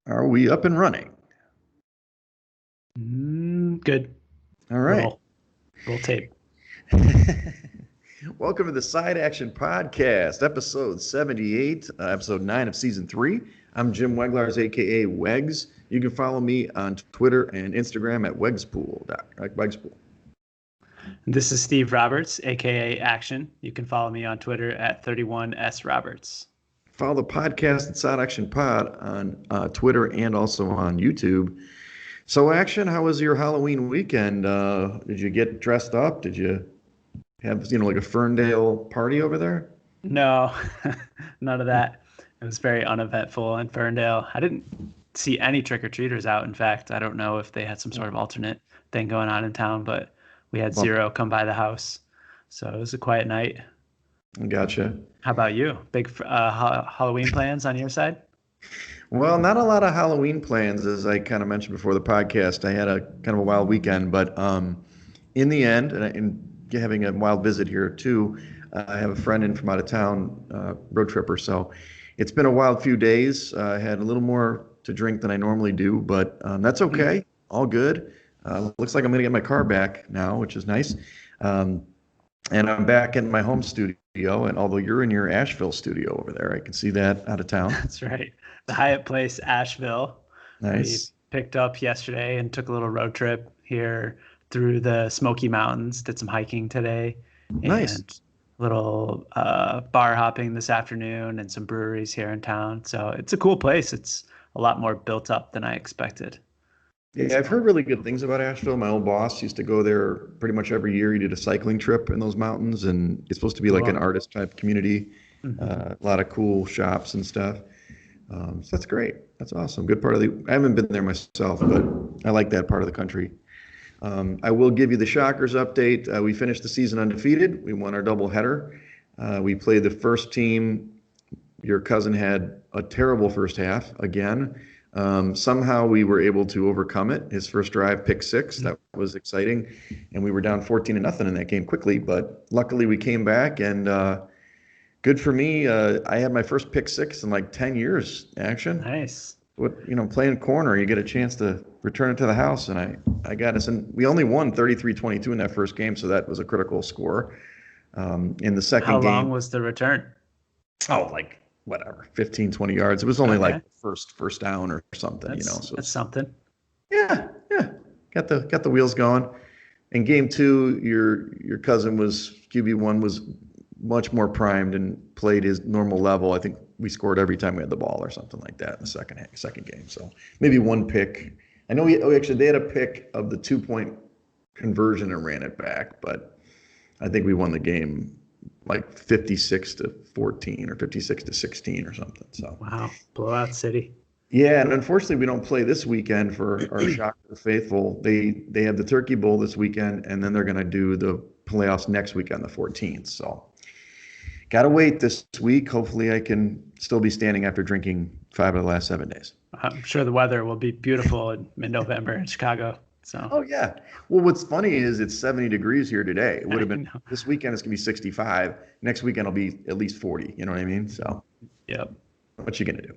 Are we up and running? Good. All right. Roll. Roll tape. Welcome to the Side Action Podcast, episode 78, episode 9 of season 3. I'm Jim Weglars, aka Wegs. You can follow me on Twitter and Instagram at Wegspool. This is Steve Roberts, aka Action. You can follow me on Twitter at 31sroberts. Follow the podcast at Side Action Pod on Twitter and also on YouTube. So, Action, how was your Halloween weekend? Did you get dressed up? Did you have, like a Ferndale party over there? No, none of that. It was very uneventful in Ferndale. I didn't see any trick-or-treaters out. In fact, I don't know if they had some sort of alternate thing going on in town, but we had Well, zero come by the house. So it was a quiet night. gotcha. How about you? Big Halloween plans on your side? Well, not a lot of Halloween plans, as I kind of mentioned before the podcast. I had a kind of a wild weekend, but in the end, and having a wild visit here too, I have a friend in from out of town, road tripper. So it's been a wild few days. I had a little more to drink than I normally do, but that's okay. All good. Looks like I'm going to get my car back now, which is nice. Um, and I'm back in my home studio. And although you're in your Asheville studio over there, I can see that out of town. That's right. The Hyatt Place, Asheville. We Nice. picked up yesterday and took a little road trip here through the Smoky Mountains. Did some hiking today Nice. and a little bar hopping this afternoon and some breweries here in town. So it's a cool place. It's a lot more built up than I expected. Yeah, I've So heard really good things about Asheville. My old boss used to go there pretty much every year. He did a cycling trip in those mountains, and it's supposed to be like an cool. artist type community. Hmm. A lot of cool shops and stuff. So that's great. That's awesome. Good part of the. I haven't been there myself, but I like that part of the country. I will give you the Shockers update. We finished the season undefeated. We won our doubleheader. We played the first team. Your cousin had a terrible first half again. Somehow we were able to overcome it. His first drive, pick six. That was exciting. And we were down 14 to nothing in that game quickly. But luckily we came back and good for me. I had my first pick six in like 10 years, Action. Nice. Playing corner, you get a chance to return it to the house. And I got us. And we only won 33-22 in that first game. So that was a critical score. In the How second long game, was the return? oh, like whatever, 15, 20 yards. It was only like Okay. first down or something, That's So that's it's, something. yeah. Got the wheels going. In game two, your cousin was QB1 was much more primed and played his normal level. I think we scored every time we had the ball or something like that in the second game. So maybe one pick. I know actually they had a pick of the 2 point conversion and ran it back, but I think we won the game like 56-14 or 56-16 or something. So Wow. Blowout City. yeah, and unfortunately we don't play this weekend for our Shocker faithful. They have the Turkey Bowl this weekend, and then they're going to do the playoffs next weekend, the 14th. So gotta wait this week. Hopefully I can still be standing after drinking 5 of the last 7 days. I'm sure the weather will be beautiful in mid-November in Chicago. So Oh yeah. Well, what's funny is it's 70 degrees here today. It would I have been know. this weekend. It's gonna be 65. Next weekend will be at least 40. You know what I mean? So Yep. what you gonna do?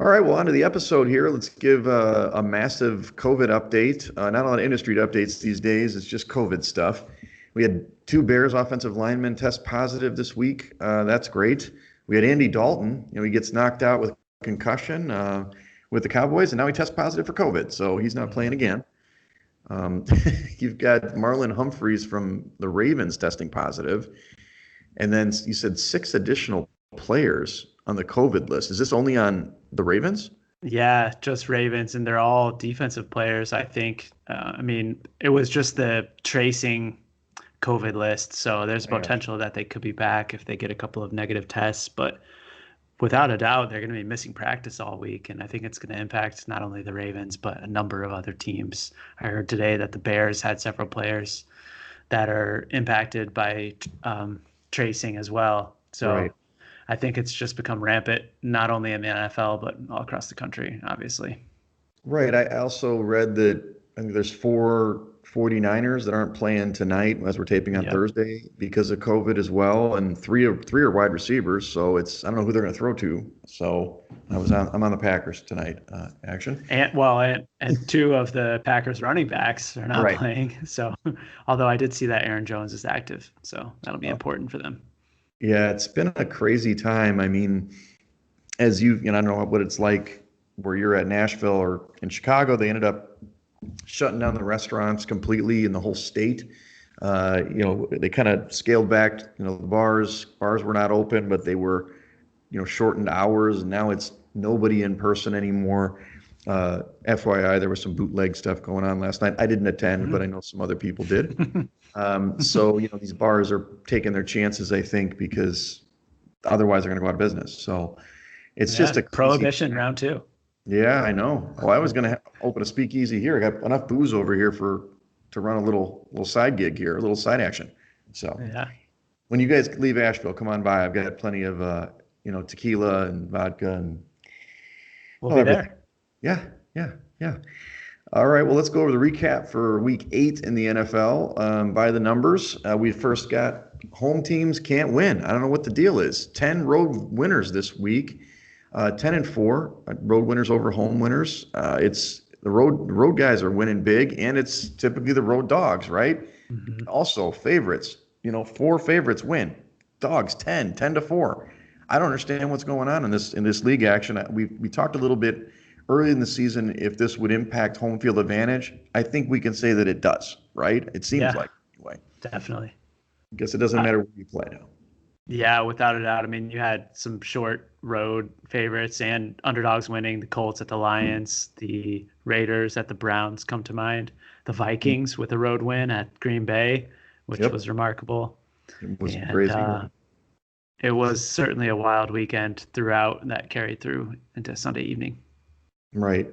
All right. Well, on to the episode here. Let's give a massive COVID update. Not a lot of industry updates these days. It's just COVID stuff. We had two Bears offensive linemen test positive this week. That's great. We had Andy Dalton. He gets knocked out with concussion with the Cowboys, and now he tests positive for COVID. So he's not playing again. Um, you've got Marlon Humphreys from the Ravens testing positive, and then you said six additional players on the COVID list. Is this only on the Ravens? Yeah, just Ravens, and they're all defensive players, I think. I mean, it was just the tracing COVID list, so there's I got potential that they could be back if they get a couple of negative tests. But without a doubt, they're going to be missing practice all week, and I think it's going to impact not only the Ravens but a number of other teams. I heard today that the Bears had several players that are impacted by tracing as well. you. So Right. I think it's just become rampant, not only in the NFL, but all across the country, obviously. Right. I also read that I think there's four 49ers that aren't playing tonight as we're taping on Yep. Thursday because of COVID as well, and three are wide receivers, so I don't know who they're going to throw to. So I'm on the Packers tonight. Action. And two of the Packers running backs are not Right. playing. So, although I did see that Aaron Jones is active, so that'll be important for them. Yeah, it's been a crazy time. I mean, I don't know what it's like where you're at Nashville or in Chicago. They ended up shutting down the restaurants completely in the whole state. They kind of scaled back. The bars were not open, but they were, shortened hours. And now it's nobody in person anymore. FYI, there was some bootleg stuff going on last night. I didn't attend, but I know some other people did. So these bars are taking their chances, I think, because otherwise they're going to go out of business. So it's just a crazy. Prohibition round two. Yeah, I know. Well, I was going to open a speakeasy here. I got enough booze over here to run a little side gig here, a little side action. So Yeah, when you guys leave Asheville, come on by. I've got plenty of tequila and vodka and we'll be everything. there. Yeah, yeah, yeah. All right. Well, let's go over the recap for Week 8 in the NFL. By the numbers, we first got home teams can't win. I don't know what the deal is. 10 road winners this week. 10-4 road winners over home winners. It's the road guys are winning big, and it's typically the road dogs, right? Mhm. Also favorites. 4 favorites win. Dogs 10-4. I don't understand what's going on in this league action. We talked a little bit early in the season if this would impact home field advantage. I think we can say that it does, right? It seems Yeah, like anyway. definitely. I guess it doesn't matter where you play now. Yeah, without a doubt. I mean, you had some short road favorites and underdogs winning. The Colts at the Lions, the Raiders at the Browns come to mind. The Vikings with a road win at Green Bay, which Yep, was remarkable. it was And crazy. it was certainly a wild weekend throughout that carried through into Sunday evening. Right.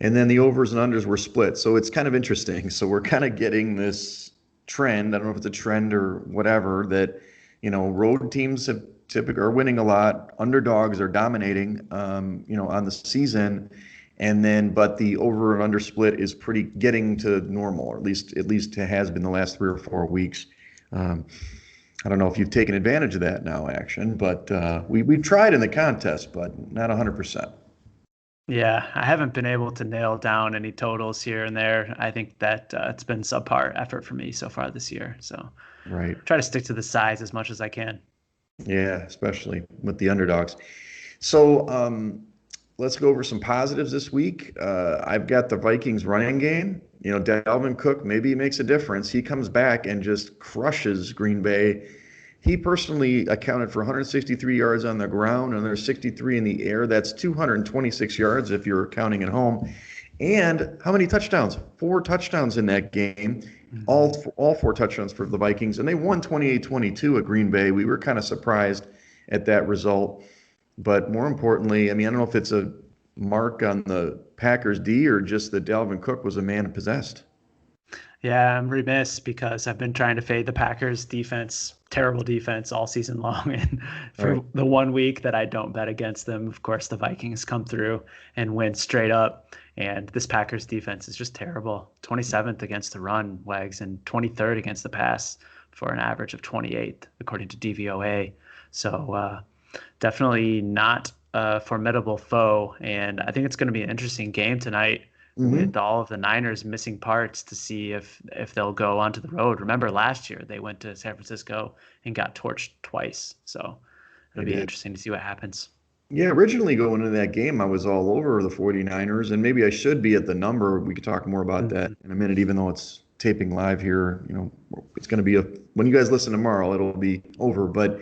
And then the overs and unders were split. So it's kind of interesting. So we're kind of getting this trend. I don't know if it's a trend or whatever that, road teams have typically are winning a lot. Underdogs are dominating, on the season. And then, but the over and under split is pretty getting to normal, or at least it has been the last 3 or 4 weeks. Um, I don't know if you've taken advantage of that now, Action, but we've tried in the contest, but not 100%. Yeah, I haven't been able to nail down any totals here and there. I think that it's been subpar effort for me so far this year. So Right. try to stick to the size as much as I can. Yeah, especially with the underdogs. So let's go over some positives this week. I've got the Vikings running game. Dalvin Cook, maybe he makes a difference. He comes back and just crushes Green Bay. He personally accounted for 163 yards on the ground, and there's 63 in the air. That's 226 yards if you're counting at home. And how many touchdowns? 4 touchdowns in that game. Mhm. All 4 touchdowns for the Vikings, and they won 28-22 at Green Bay. We were kind of surprised at that result. But more importantly, I mean, I don't know if it's a mark on the Packers D or just that Dalvin Cook was a man possessed. Yeah, I'm remiss because I've been trying to fade the Packers defense, terrible defense all season long. And Right. for the one week that I don't bet against them, of course, the Vikings come through and win straight up. And this Packers defense is just terrible. 27th against the run, Wags, and 23rd against the pass for an average of 28th, according to DVOA. So definitely not a formidable foe. And I think it's going to be an interesting game tonight Hmm. with all of the Niners missing parts to see if they'll go onto the road. Remember last year they went to San Francisco and got torched twice. So They it'll be did. interesting to see what happens. Yeah, originally going into that game, I was all over the 49ers, and maybe I should be at the number. We could talk more about that Mhm. in a minute, even though it's taping live here. It's going to be when you guys listen tomorrow, it'll be over. But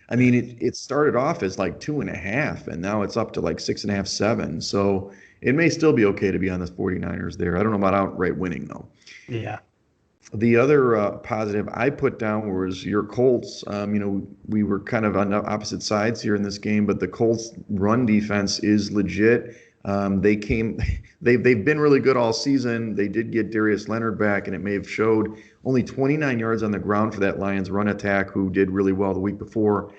I mean, it started off as like 2.5, and now it's up to like 6.5, 7. So it may still be okay to be on the 49ers there. I don't know about outright winning, though. Yeah. The other positive I put down was your Colts. We were kind of on the opposite sides here in this game, but the Colts run defense is legit. They came, they've been really good all season. They did get Darius Leonard back, and it may have showed only 29 yards on the ground for that Lions run attack, who did really well the week before,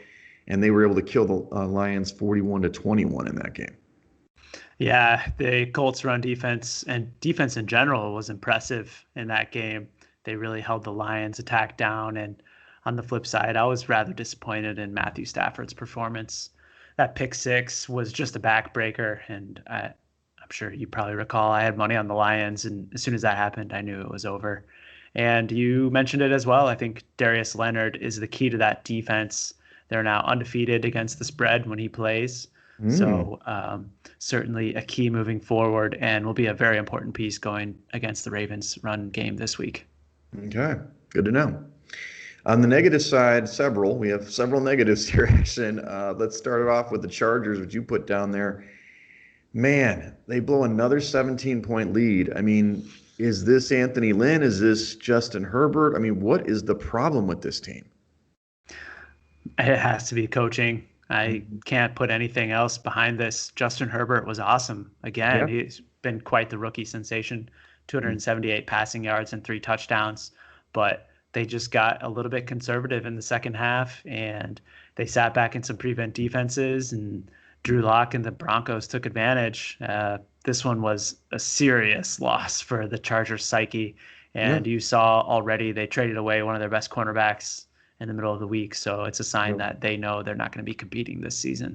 and they were able to kill the Lions 41-21 in that game. Yeah, the Colts run defense and defense in general was impressive in that game. They really held the Lions attack down. And on the flip side, I was rather disappointed in Matthew Stafford's performance. That pick six was just a backbreaker. And I'm sure you probably recall I had money on the Lions. And as soon as that happened, I knew it was over. And you mentioned it as well. I think Darius Leonard is the key to that defense. They're now undefeated against the spread when he plays. Mm, So certainly a key moving forward and will be a very important piece going against the Ravens run game this week. okay, good to know. On the negative side, we have several negatives here, Action. Let's start it off with the Chargers, which you put down there. Man, they blow another 17-point lead. I mean, is this Anthony Lynn? Is this Justin Herbert? I mean, what is the problem with this team? It has to be coaching. I can't put anything else behind this. Justin Herbert was awesome. Again, Yeah. he's been quite the rookie sensation, 278 passing yards and 3 touchdowns. But they just got a little bit conservative in the second half and they sat back in some prevent defenses and Drew Lock and the Broncos took advantage. This one was a serious loss for the Chargers psyche. Yeah. And you saw already they traded away one of their best cornerbacks in the middle of the week. So it's a sign Yeah. that they know they're not going to be competing this season.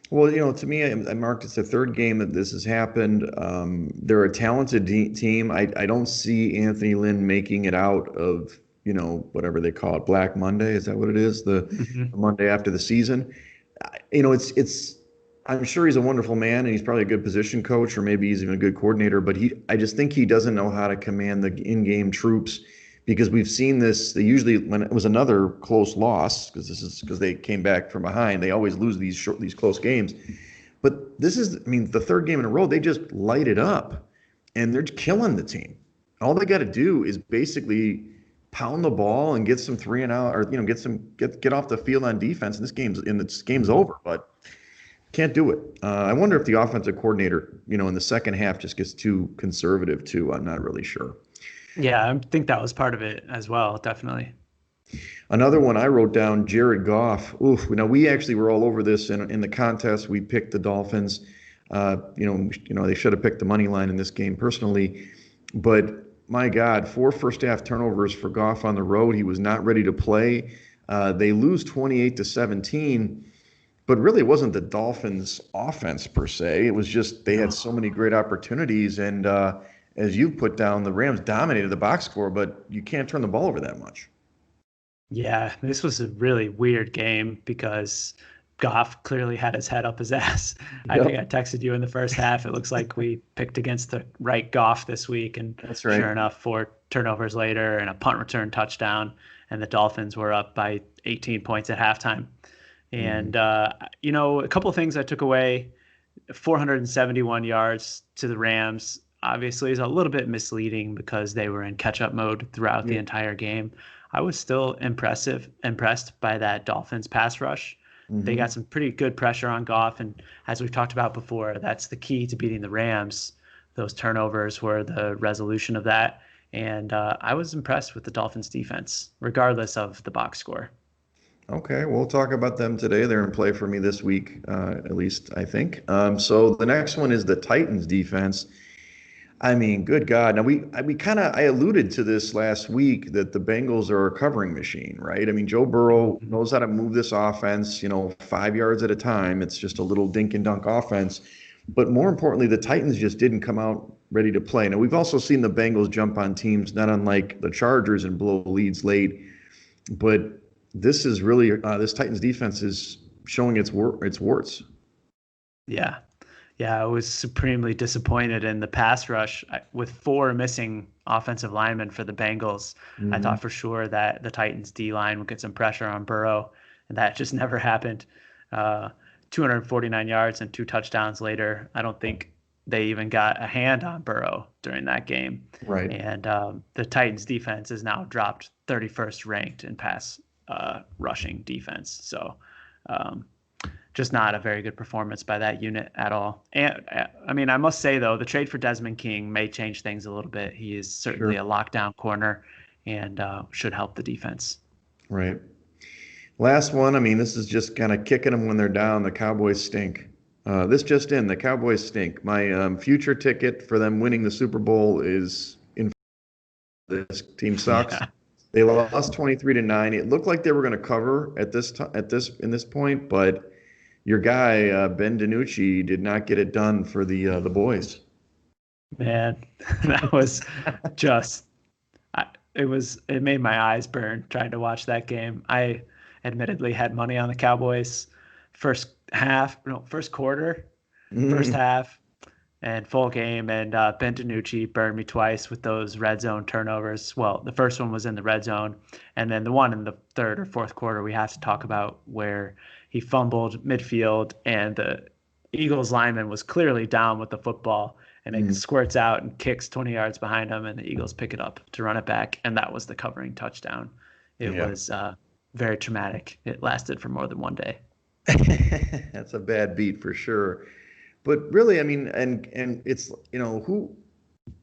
Well, to me, I marked it's the third game that this has happened. They're a talented team. I don't see Anthony Lynn making it out of, whatever they call it, Black Monday. Is that what it is? The Mhm. Monday after the season. It's I'm sure he's a wonderful man and he's probably a good position coach or maybe he's even a good coordinator, but I just think he doesn't know how to command the in-game troops because we've seen this. They usually, when it was another close loss, because they came back from behind, they always lose these close games. But this is, I mean, the third game in a row, they just light it up and they're killing the team. All they got to do is basically pound the ball and get some three and out, or get off the field on defense. And this game's over, but can't do it. I wonder if the offensive coordinator, in the second half, just gets too conservative too. I'm not really sure. Yeah, I think that was part of it as well. Definitely. Another one I wrote down, Jared Goff. Oof. We actually were all over this in the contest. We picked the Dolphins. They should have picked the money line in this game personally, but my God, 4 first half turnovers for Goff on the road. He was not ready to play. They lose 28-17, but really it wasn't the Dolphins' offense per se. It was just they had No. so many great opportunities, and as you put down, the Rams dominated the box score, but you can't turn the ball over that much. Yeah, this was a really weird game because Goff clearly had his head up his ass. I think Yep, I texted you in the first half. It looks like we picked against the right Goff this week, and that's right. sure enough, 4 turnovers later and a punt return touchdown, and the Dolphins were up by 18 points at halftime. Mhm. And a couple of things I took away: 471 yards to the Rams. Obviously, is a little bit misleading because they were in catch-up mode throughout the Yeah. entire game. I was still impressed by that Dolphins pass rush. They got Hmm. some pretty good pressure on Goff, and as we've talked about before, that's the key to beating the Rams. Those turnovers were the resolution of that, and I was impressed with the Dolphins defense, regardless of the box score. Okay, we'll talk about them today. They're in play for me this week, at least I think. So the next one is the Titans defense. I mean, good God. Now I alluded to this last week that the Bengals are a covering machine, right? I mean, Joe Burrow Mhm. knows how to move this offense, 5 yards at a time. It's just a little dink and dunk offense. But more importantly, the Titans just didn't come out ready to play. Now we've also seen the Bengals jump on teams, not unlike the Chargers, and blow leads late. But this Titans defense is showing its warts. Yeah. Yeah, I was supremely disappointed in the pass rush with 4 missing offensive linemen for the Bengals. I Hmm. thought for sure that the Titans D line would get some pressure on Burrow, and that just never happened. Uh, 249 yards and 2 touchdowns later. I don't think they even got a hand on Burrow during that game. Right. And the Titans defense is now dropped 31st ranked in pass rushing defense. So um, just not a very good performance by that unit at all. And I mean, I must say though, the trade for Desmond King may change things a little bit. He is certainly Sure. a lockdown corner and should help the defense. Right. Last one. I mean, this is just kind of kicking them when they're down. The Cowboys stink. This just in, the Cowboys stink. My future ticket for them winning the Super Bowl is in. This team sucks. Yeah. They lost 23-9. It looked like they were going to cover at this point, but your guy Ben DiNucci did not get it done for the boys. Man, that was just it made my eyes burn trying to watch that game. I admittedly had money on the Cowboys first quarter, first Mm, half, and full game. And Ben DiNucci burned me twice with those red zone turnovers. Well, the first one was in the red zone, and then the one in the third or fourth quarter we have to talk about where he fumbled midfield and the Eagles lineman was clearly down with the football and it mm, squirts out and kicks 20 yards behind him and the Eagles pick it up to run it back. And that was the covering touchdown. It yeah. was very traumatic. It lasted for more than one day. That's a bad beat for sure. But really, I mean, and it's, who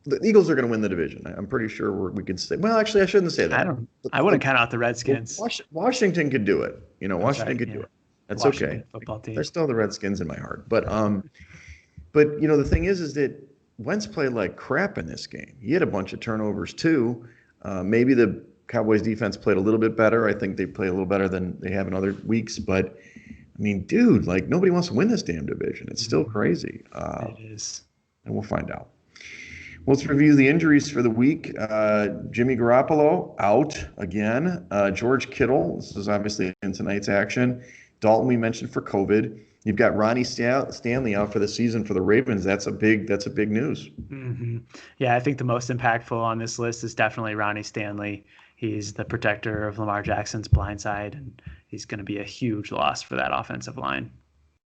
the Eagles are going to win the division. I'm pretty sure we could say. Well, actually, I shouldn't say that. I wouldn't count out the Redskins. Washington could do it. That's Washington right. could Yeah. do it. That's Washington okay. football team. They're still the Redskins in my heart. But the thing is that Wentz played like crap in this game. He had a bunch of turnovers too. Maybe the Cowboys defense played a little bit better. I think they play a little better than they have in other weeks. But I mean, dude, like nobody wants to win this damn division. It's still crazy. It is. And we'll find out. Well, let's review the injuries for the week. Jimmy Garoppolo out again. George Kittle, this is obviously in tonight's action. Dalton, we mentioned for COVID. You've got Ronnie Stanley out for the season for the Ravens. That's a big news. Mm-hmm. Yeah, I think the most impactful on this list is definitely Ronnie Stanley. He's the protector of Lamar Jackson's blind side, and he's going to be a huge loss for that offensive line.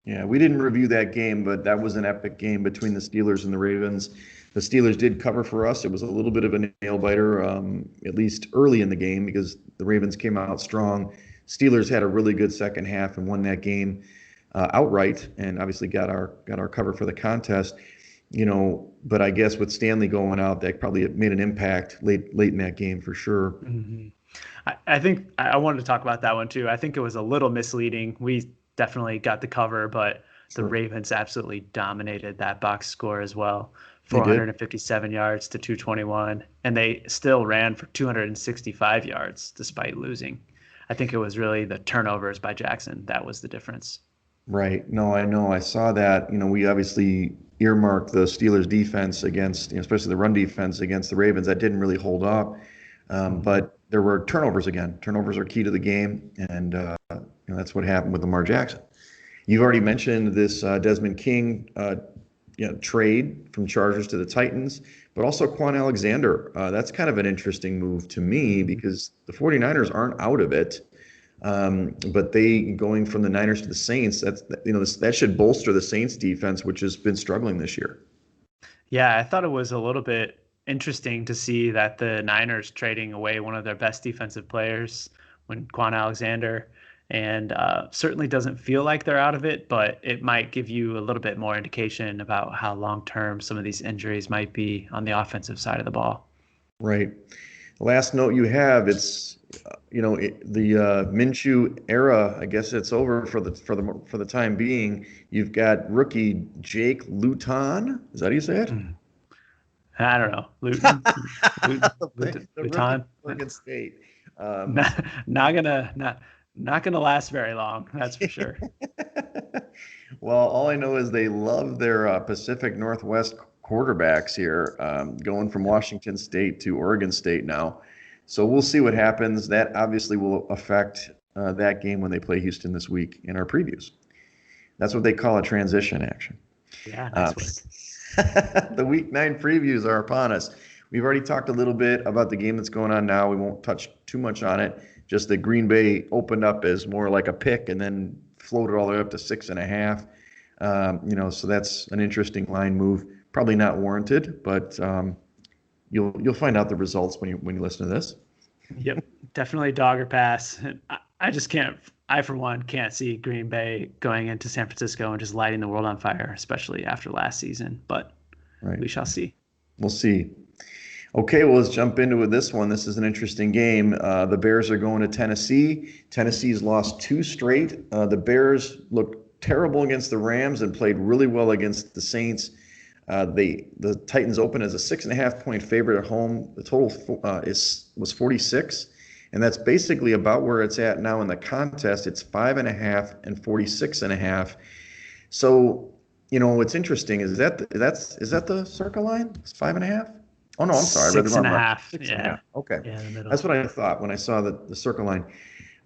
Yeah, we didn't review that game, but that was an epic game between the Steelers and the Ravens. The Steelers did cover for us. It was a little bit of a nail biter, at least early in the game, because the Ravens came out strong. Steelers had a really good second half and won that game outright, and obviously got our cover for the contest. But I guess with Stanley going out, that probably made an impact late in that game for sure. Mm-hmm. I think I wanted to talk about that one too. I think it was a little misleading. We definitely got the cover, but the Ravens absolutely dominated that box score as well. 457 yards to 221, and they still ran for 265 yards despite losing. I think it was really the turnovers by Jackson that was the difference. Right. No, I know. I saw that. We obviously earmarked the Steelers defense against, especially the run defense against the Ravens. That didn't really hold up. But there were turnovers again. Turnovers are key to the game, and that's what happened with Lamar Jackson. You've already mentioned this Desmond King trade from Chargers to the Titans, but also Quan Alexander. That's kind of an interesting move to me because the 49ers aren't out of it. But they going from the Niners to the Saints, that should bolster the Saints defense, which has been struggling this year. Yeah, I thought it was a little bit interesting to see that the Niners trading away one of their best defensive players when Quan Alexander, and certainly doesn't feel like they're out of it, but it might give you a little bit more indication about how long-term some of these injuries might be on the offensive side of the ball. Right. The last note you have, it's the Minshew era. I guess it's over for the time being. You've got rookie Jake Luton. Is that how you say it? I don't know. Luton. Luton. Oregon State. Not gonna last very long. That's for sure. Well, all I know is they love their Pacific Northwest quarterbacks here, going from Washington State to Oregon State now. So we'll see what happens. That obviously will affect that game when they play Houston this week in our previews. That's what they call a transition action. Yeah, nice The Week 9 previews are upon us. We've already talked a little bit about the game that's going on now. We won't touch too much on it. Just that Green Bay opened up as more like a pick and then floated all the way up to 6.5. So that's an interesting line move. Probably not warranted, but you'll find out the results when you listen to this. Yep, definitely dog or pass. I just can't. I for one can't see Green Bay going into San Francisco and just lighting the world on fire, especially after last season. But we shall see. We'll see. Okay, well, let's jump into this one. This is an interesting game. The Bears are going to Tennessee. Tennessee's lost 2 straight. The Bears look terrible against the Rams and played really well against the Saints. The Titans open as a 6.5 point favorite at home. The total was 46, and that's basically about where it's at now in the contest. It's 5.5 and 46.5. So, what's interesting is that the circle line? It's 5.5. Oh no, I'm sorry, I read the Six wrong and a mark. half. Six and a Yeah. half. Okay, Yeah, in the middle. that's what I thought when I saw the circle line.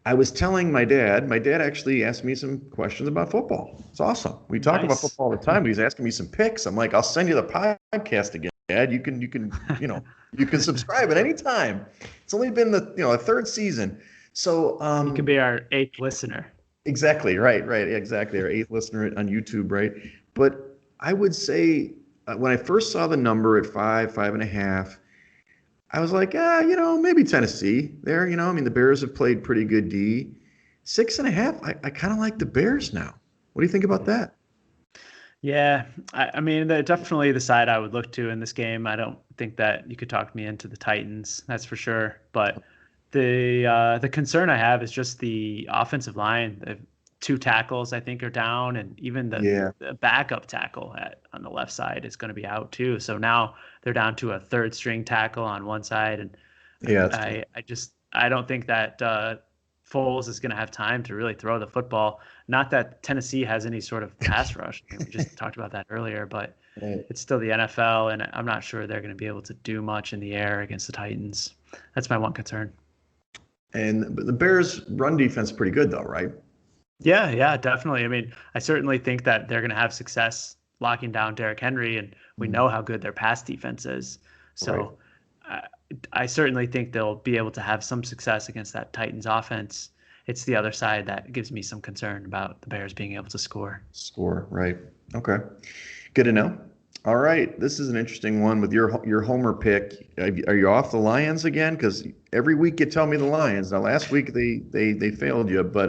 I was telling my dad. My dad actually asked me some questions about football. It's awesome. We talk about Nice. football all the time. But he's asking me some picks. I'm like, I'll send you the podcast again, Dad. You can subscribe at any time. It's only been the third season. So You could be our 8th listener. exactly right, exactly. Our eighth listener on YouTube, right? But I would say when I first saw the number at 5.5. I was like, maybe Tennessee there. I mean, the Bears have played pretty good D. 6.5, I kind of like the Bears now. What do you think about that? Yeah, I mean, they're definitely the side I would look to in this game. I don't think that you could talk me into the Titans, that's for sure. But the concern I have is just the offensive line. The 2 tackles I think are down, and even Yeah, the backup tackle on the left side is going to be out too. So now they're down to a third string tackle on one side, and yeah, that's true. I don't think that Foles is going to have time to really throw the football. Not that Tennessee has any sort of pass rush. I mean, we just talked about that earlier, but Right. it's still the NFL, and I'm not sure they're going to be able to do much in the air against the Titans. That's my one concern. And the Bears' run defense is pretty good, though, right? Yeah, definitely. I mean, I certainly think that they're going to have success locking down Derrick Henry, and we Mhm. know how good their pass defense is. Right. So I, I certainly think they'll be able to have some success against that Titans offense. It's the other side that gives me some concern about the Bears being able to score. Score, right. Okay. Good to know. All right. This is an interesting one with your homer pick. Are you off the Lions again? Because every week you tell me the Lions. Now, last week they failed you, but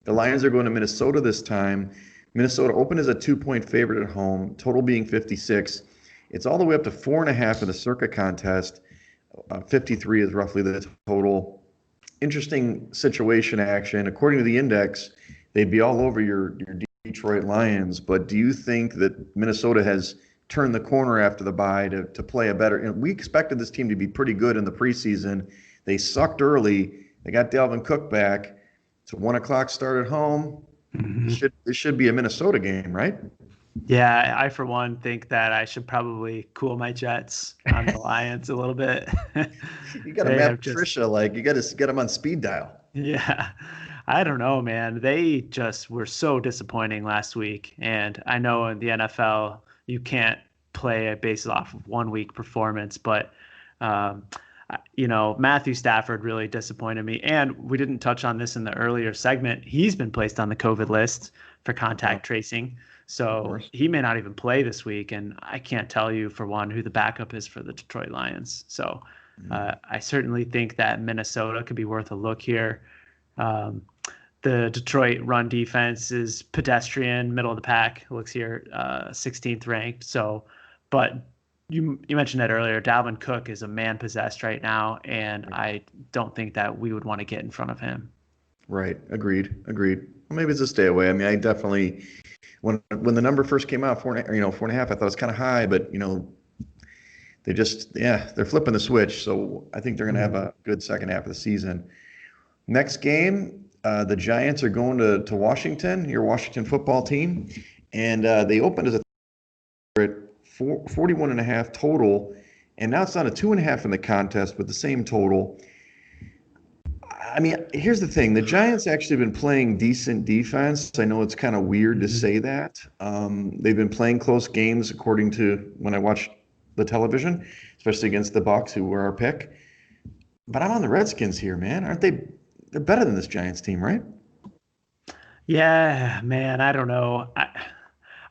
the Lions are going to Minnesota this time. Minnesota opened as a 2 point favorite at home, total being 56. It's all the way up to 4.5 in the Circa contest. 53 is roughly the total. Interesting situation action. According to the index, they'd be all over your Detroit Lions. But do you think that Minnesota has turned the corner after the bye to play a better? And we expected this team to be pretty good in the preseason. They sucked early. They got Dalvin Cook back. It's a 1 o'clock start at home. Mhm. This should be a Minnesota game, right? Yeah, I for one think that I should probably cool my jets on the Lions a little bit. You got to They Matt have just Patricia, like you got to get them on speed dial. Yeah, I don't know, man. They just were so disappointing last week. And I know in the NFL, you can't play a based off of 1 week performance, but, um, Matthew Stafford really disappointed me. And we didn't touch on this in the earlier segment. He's been placed on the COVID list for Oh, contact tracing. of So course. he may not even play this week. And I can't tell you, for one, who the backup is for the Detroit Lions. So Mm. I certainly think that Minnesota could be worth a look here. Um, the Detroit run defense is pedestrian, middle of the pack. Looks here, 16th ranked. So, but you mentioned that earlier. Dalvin Cook is a man possessed right now, and I don't think that we would want to get in front of him. Right. Agreed. Well, maybe it's a stay away. I mean, I definitely when the number first came out, 4.5, I thought it was kind of high, but they're flipping the switch. So I think they're going to have a good second half of the season. Next game, the Giants are going to Washington, your Washington football team, and they opened as a 41.5 total, and now it's down to 2.5 in the contest with the same total. I mean, here's the thing. The Giants actually been playing decent defense. I know it's kind of weird to say that. They've been playing close games according to when I watch the television, especially against the Bucs, who were our pick. But I'm on the Redskins here, man. Aren't they? They're better than this Giants team, right? Yeah, man, I don't know. I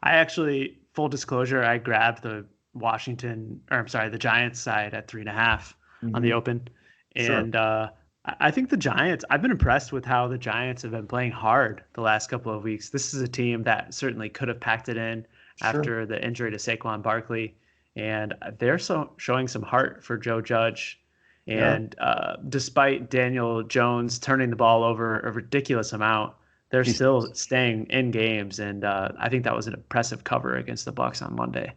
actually, full disclosure, I grabbed the Giants side at 3.5 on the Hmm. open. Sure. And I think the Giants, I've been impressed with how the Giants have been playing hard the last couple of weeks. This is a team that certainly could have packed it in Sure. after the injury to Saquon Barkley. And they're showing some heart for Joe Judge. They are. And despite Daniel Jones turning the ball over a ridiculous amount, they're He's, still staying in games, and I think that was an impressive cover against the Bucks on Monday.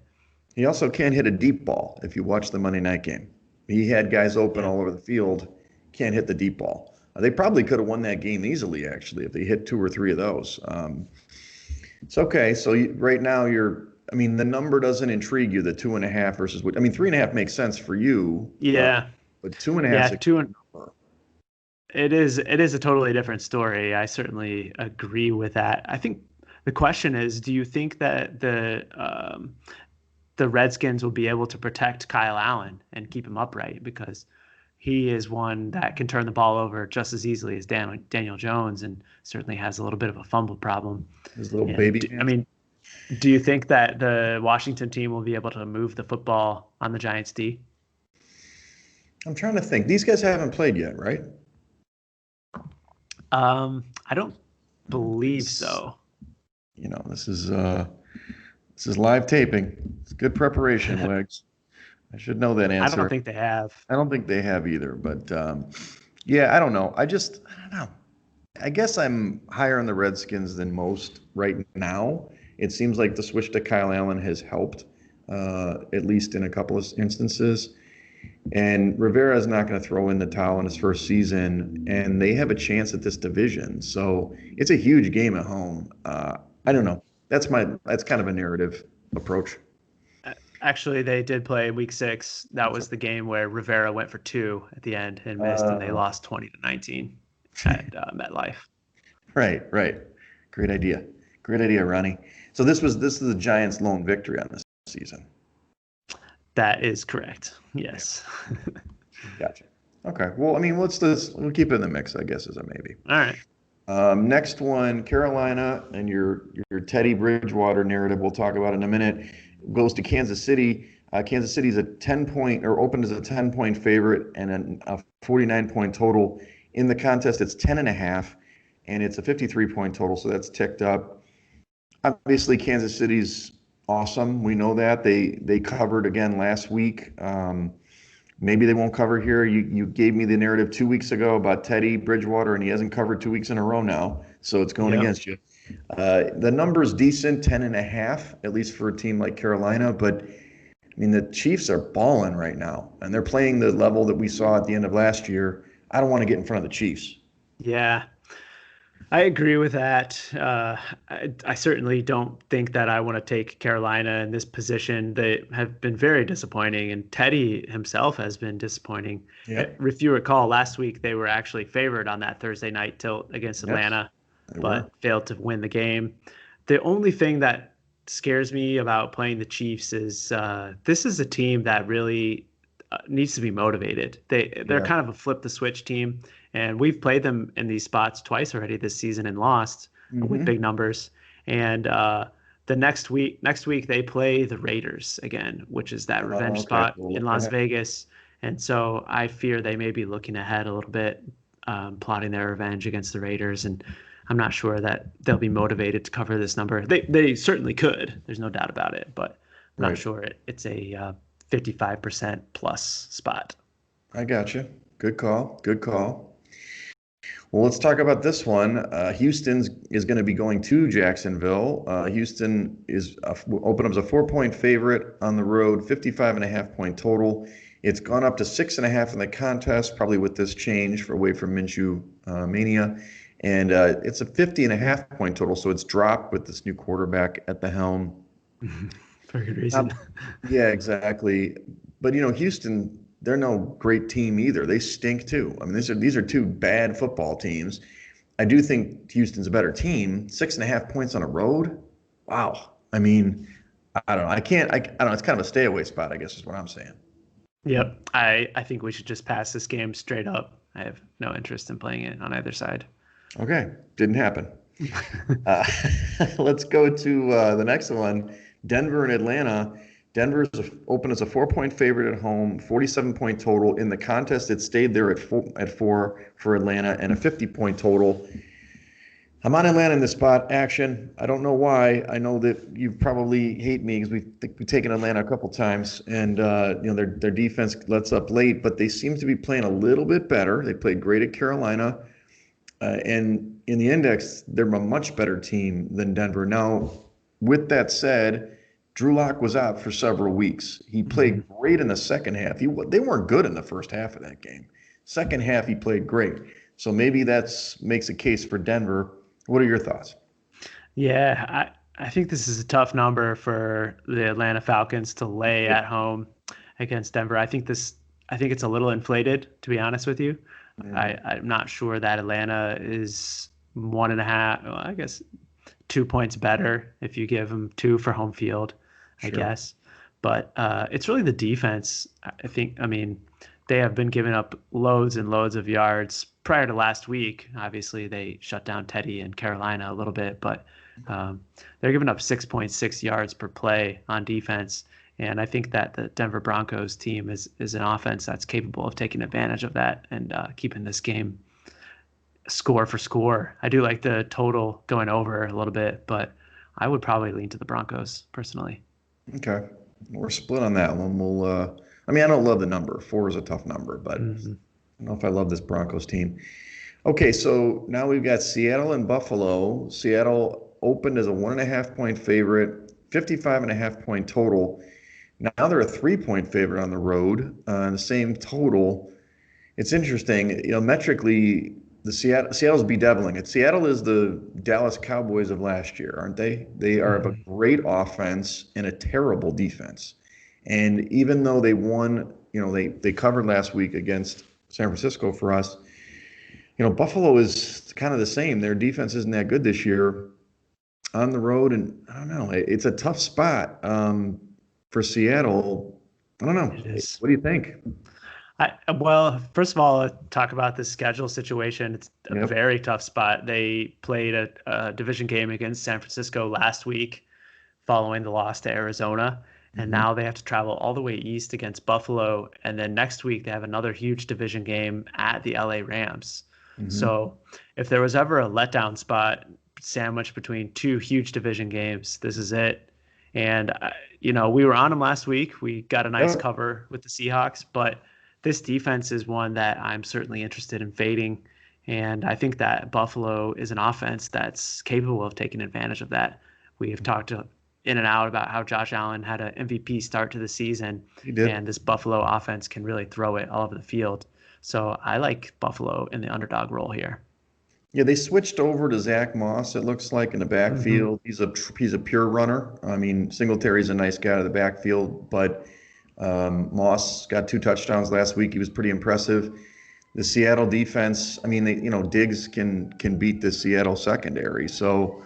he also can't hit a deep ball if you watch the Monday night game. He had guys open Yeah. all over the field, can't hit the deep ball. They probably could have won that game easily, actually, if they hit two or three of those. It's okay. So right now I mean, the number doesn't intrigue you, the 2.5 versus what, I mean, 3.5 makes sense for you, Yeah, but 2.5 yeah, is a two good and number. it is a totally different story. I certainly agree with that. I think the question is, do you think that the Redskins will be able to protect Kyle Allen and keep him upright, because he is one that can turn the ball over just as easily as Daniel Jones, and certainly has a little bit of a fumble problem. His little And baby I hands. mean, do you think that the Washington team will be able to move the football on the Giants D? I'm trying to think. These guys haven't played yet, right? I don't believe This, so. this is live taping. It's good preparation, Wags. I should know that I don't answer. think they have. I don't think they have either, but yeah, I don't know. I don't know. I guess I'm higher on the Redskins than most right now. It seems like the switch to Kyle Allen has helped, at least in a couple of instances. And Rivera is not going to throw in the towel in his first season, and they have a chance at this division. So it's a huge game at home. I don't know. That's kind of a narrative approach. Actually, they did play week 6. That was the game where Rivera went for 2 at the end and missed, and they Uh, lost 20-19 at MetLife. right, right. Great idea. Great idea, Ronnie. So this is the Giants' lone victory on this season. That is correct. Yeah, Yes. gotcha. Okay. Well, I mean, we'll keep it in the mix, I guess, as a maybe. All right. Next one, Carolina and your Teddy Bridgewater narrative we'll talk about in a minute goes to Kansas City. Kansas City's a 10-point or opened as a 10-point favorite and a 49-point total. In the contest, it's 10.5, and it's a 53-point total, so that's ticked up. Obviously, Kansas City's awesome. We know that they covered again last week. Maybe they won't cover here. You gave me the narrative 2 weeks ago about Teddy Bridgewater, and he hasn't covered 2 weeks in a row now, so it's going Yep. against you. The number's decent, 10.5, at least for a team like Carolina. But I mean, the Chiefs are balling right now, and they're playing the level that we saw at the end of last year. I don't want to get in front of the Chiefs. Yeah. I agree with that. I certainly don't think that I want to take Carolina in this position. They have been very disappointing, and Teddy himself has been disappointing. Yep. If you recall, last week they were actually favored on that Thursday night tilt against Yes, Atlanta, they were. but failed to win the game. The only thing that scares me about playing the Chiefs is this is a team that really needs to be motivated. They're Yeah. kind of a flip the switch team, and we've played them in these spots twice already this season and lost with Hmm. big numbers. And the next week they play the Raiders again, which is that revenge Okay. spot We'll in look Las ahead. Vegas. And so I fear they may be looking ahead a little bit, plotting their revenge against the Raiders. And I'm not sure that they'll be motivated to cover this number. They certainly could. There's no doubt about it, but I'm not Right. sure it's a 55% plus spot. I got you. Good call. Good call. Well, let's talk about this one. Houston's is going to be going to Jacksonville. Houston is open up as a 4-point favorite on the road, 55.5-point total. It's gone up to 6.5 in the contest, probably with this change for away from Minshew mania. And it's a 50.5-point total, so it's dropped with this new quarterback at the helm. For good reason. Um, yeah, exactly. But Houston, they're no great team either. They stink too. I mean, these are two bad football teams. I do think Houston's a better team. 6.5 points on a road. Wow. I mean, I don't know. I don't know. It's kind of a stay away spot, I guess is what I'm saying. Yep. I think we should just pass this game straight up. I have no interest in playing it on either side. Okay. Didn't happen. Uh, let's go to the next one. Denver and Atlanta. Denver's open as a 4-point favorite at home, 47-point total. In the contest, it stayed there at four for Atlanta and a 50-point total. I'm on Atlanta in this spot. Action. I don't know why. I know that you probably hate me because we've taken Atlanta a couple times, and their defense lets up late, but they seem to be playing a little bit better. They played great at Carolina. And in the index, they're a much better team than Denver. Now, with that said, Drew Lock was out for several weeks. He Mhm. played great in the second half. They weren't good in the first half of that game. Second half, he played great. So maybe that's makes a case for Denver. What are your thoughts? Yeah, I think this is a tough number for the Atlanta Falcons to lay Yeah. at home against Denver. I think it's a little inflated, to be honest with you. Mhm. I'm not sure that Atlanta is 1.5, well, I guess 2 points better if you give them two for home field, I Sure. guess. But it's really the defense. I mean, they have been giving up loads and loads of yards prior to last week. Obviously, they shut down Teddy and Carolina a little bit, but um, they're giving up 6.6 yards per play on defense. And I think that the Denver Broncos team is an offense that's capable of taking advantage of that and keeping this game score for score. I do like the total going over a little bit, but I would probably lean to the Broncos personally. Okay. We're split on that one. I mean, I don't love the number. Four is a tough number, but Mhm. I don't know if I love this Broncos team. Okay, so now we've got Seattle and Buffalo. Seattle opened as a 1.5 point favorite, 55.5 point total. Now they're a 3 point favorite on the road, the same total. It's interesting, metrically, Seattle's bedeviling it. Seattle is the Dallas Cowboys of last year, aren't they? They are a Mhm. great offense and a terrible defense. And even though they won, they covered last week against San Francisco for us. Buffalo is kind of the same. Their defense isn't that good this year on the road, and I don't know. It's a tough spot for Seattle. I don't know. It is. What do you think? Well, first of all, talk about the schedule situation. It's a Yep. very tough spot. They played a division game against San Francisco last week following the loss to Arizona. And Hmm. now they have to travel all the way east against Buffalo. And then next week, they have another huge division game at the LA Rams. Hmm. So if there was ever a letdown spot sandwiched between two huge division games, this is it. And, we were on them last week. We got a nice Yep. cover with the Seahawks, but this defense is one that I'm certainly interested in fading. And I think that Buffalo is an offense that's capable of taking advantage of that. We have talked in and out about how Josh Allen had an MVP start to the season, He did. and this Buffalo offense can really throw it all over the field. So I like Buffalo in the underdog role here. Yeah, they switched over to Zach Moss, it looks like, in the Hmm. backfield. He's a pure runner. I mean, Singletary's a nice guy out of the backfield, but Moss got 2 touchdowns last week. He was pretty impressive. The Seattle defense, I mean, Diggs can beat the Seattle secondary. So,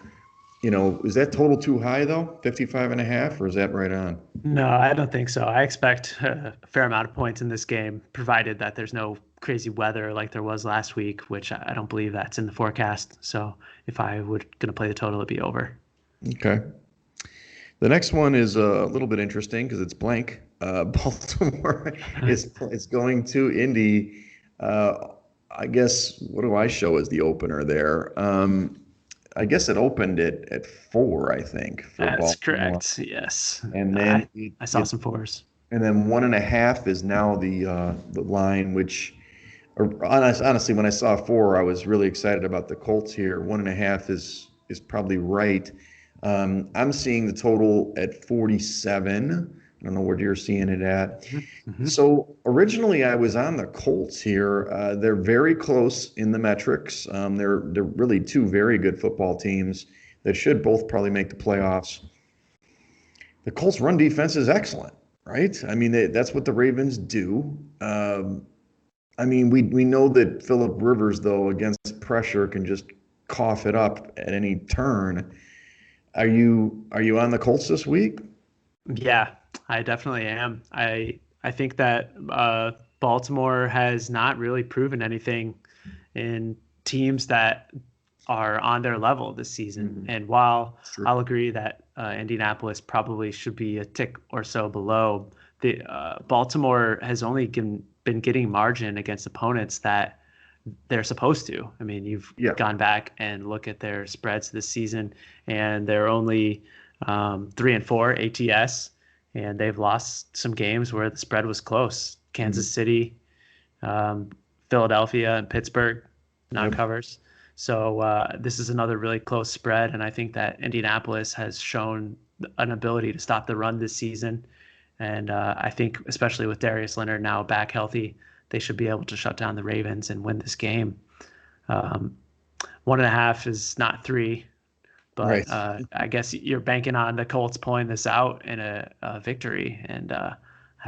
is that total too high though? 55.5, or is that right on? No, I don't think so. I expect a fair amount of points in this game, provided that there's no crazy weather like there was last week, which I don't believe that's in the forecast. So if I would gonna play the total, it'd be over. Okay. The next one is a little bit interesting because it's blank. Baltimore is going to Indy. Uh, I guess what do I show as the opener there? I guess it opened at 4, I think, for That's Baltimore, correct. Yes, and then I I saw some fours. 1.5 is now the line. Which, honestly, when I saw 4, I was really excited about the Colts here. 1.5 is probably right. I'm seeing the total at 47. I don't know what you're seeing it at. Mm-hmm. So originally I was on the Colts here. They're very close in the metrics. They're really two very good football teams that should both probably make the playoffs. The Colts' run defense is excellent, right? I mean, that's what the Ravens do. I mean, we know that Philip Rivers, though, against pressure, can just cough it up at any turn. Are you on the Colts this week? Yeah, I definitely am. I think that Baltimore has not really proven anything in teams that are on their level this season. Mhm. And while That's true. I'll agree that Indianapolis probably should be a tick or so below, the Baltimore has only been getting margin against opponents that they're supposed to. I mean, you've Yeah. gone back and look at their spreads this season, and they're only 3-4 ATS, and they've lost some games where the spread was close. Mhm. Kansas City, um, Philadelphia, and Pittsburgh Yep. non-covers. So this is another really close spread, and I think that Indianapolis has shown an ability to stop the run this season. And I think, especially with Darius Leonard now back healthy, they should be able to shut down the Ravens and win this game. 1.5 is not 3, but Right. I guess you're banking on the Colts pulling this out in a victory. And I